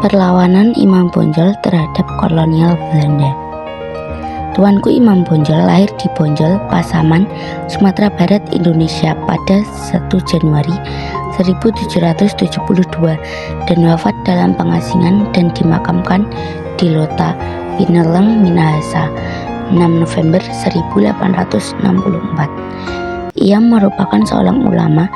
Perlawanan Imam Bonjol terhadap kolonial Belanda. Tuanku Imam Bonjol lahir di Bonjol, Pasaman, Sumatera Barat, Indonesia pada 1 Januari 1772 dan wafat dalam pengasingan dan dimakamkan di Lota, Pineleng, Minahasa, 6 November 1864. Ia merupakan seorang ulama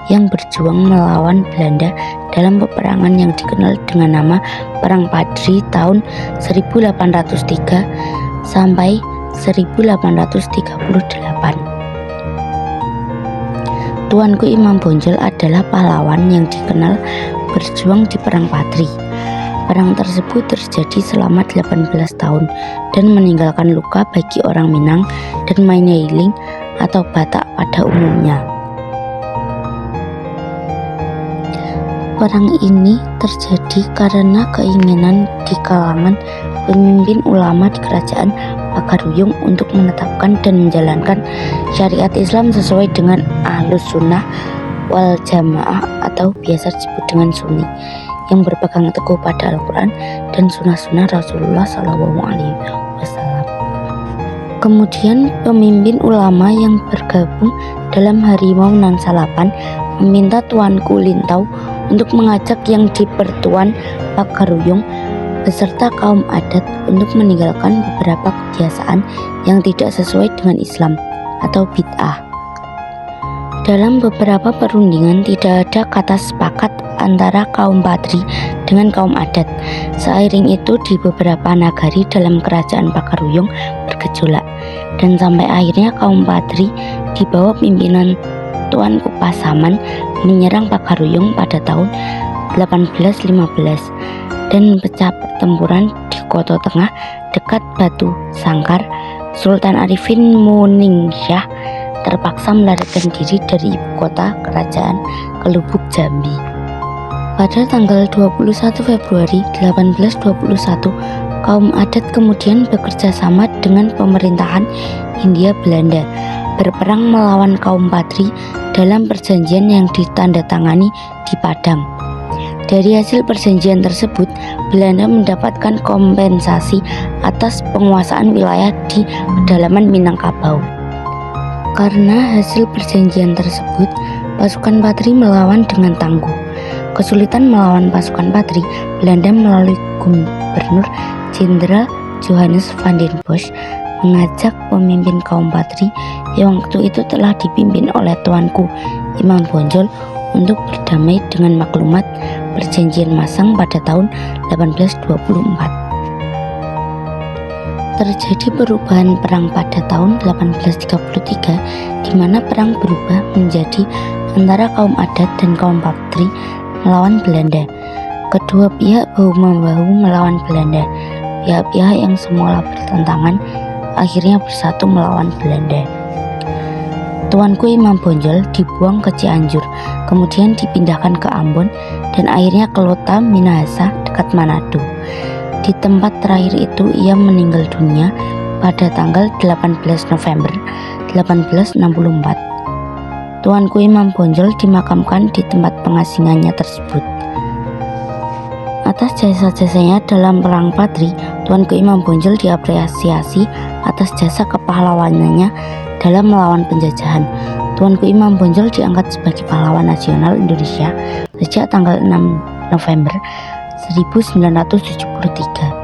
yang berjuang melawan Belanda dalam peperangan yang dikenal dengan nama Perang Padri tahun 1803 sampai 1838. Tuanku Imam Bonjol adalah pahlawan yang dikenal berjuang di Perang Padri. Perang tersebut terjadi selama 18 tahun dan meninggalkan luka bagi orang Minang dan Mandailing atau Batak pada umumnya. Perang ini terjadi karena keinginan di kalangan pemimpin ulama di kerajaan Pagaruyung untuk menetapkan dan menjalankan syariat Islam sesuai dengan Ahlus Sunnah wal Jamaah atau biasa disebut dengan Sunni, yang berpegang teguh pada Al-Quran dan sunnah-sunnah Rasulullah SAW. Kemudian pemimpin ulama yang bergabung dalam Harimau Nan Salapan meminta Tuanku Lintau untuk mengajak yang di Pertuan Pagaruyung beserta kaum adat untuk meninggalkan beberapa kebiasaan yang tidak sesuai dengan Islam atau bid'ah. Dalam beberapa perundingan tidak ada kata sepakat antara kaum Padri dengan kaum adat. Seiring itu di beberapa nagari dalam kerajaan Pagaruyung bergejolak dan sampai akhirnya kaum Padri di bawah pimpinan Tuanku Pasaman menyerang Pagaruyung pada tahun 1815 dan pecah pertempuran di Koto Tengah dekat Batu Sangkar. Sultan Arifin Moningsyah terpaksa melarikan diri dari ibu kota kerajaan ke Lubuk Jambi. Pada tanggal 21 Februari 1821, kaum adat kemudian bekerja sama dengan pemerintahan Hindia Belanda berperang melawan kaum Padri dalam perjanjian yang ditandatangani di Padang. Dari hasil perjanjian tersebut, Belanda mendapatkan kompensasi atas penguasaan wilayah di pedalaman Minangkabau. Karena hasil perjanjian tersebut, pasukan Padri melawan dengan tangguh. Kesulitan melawan pasukan Padri, Belanda melalui Gubernur Jenderal Johannes van den Bosch mengajak pemimpin kaum Padri yang waktu itu telah dipimpin oleh Tuanku Imam Bonjol untuk berdamai dengan maklumat perjanjian Masang pada tahun 1824. Terjadi perubahan perang pada tahun 1833 di mana perang berubah menjadi antara kaum adat dan kaum Padri melawan Belanda. Kedua pihak bahu-membahu melawan Belanda. Pihak-pihak yang semula bertentangan akhirnya bersatu melawan Belanda. Tuanku Imam Bonjol dibuang ke Cianjur, kemudian dipindahkan ke Ambon dan akhirnya ke Lota, Minahasa dekat Manado. Di tempat terakhir itu ia meninggal dunia pada tanggal 18 November 1864. Tuanku Imam Bonjol dimakamkan di tempat pengasingannya tersebut. Atas jasa-jasanya dalam Perang Padri, Tuanku Imam Bonjol diapresiasi atas jasa kepahlawanannya dalam melawan penjajahan. Tuanku Imam Bonjol diangkat sebagai pahlawan nasional Indonesia sejak tanggal 6 November 1973.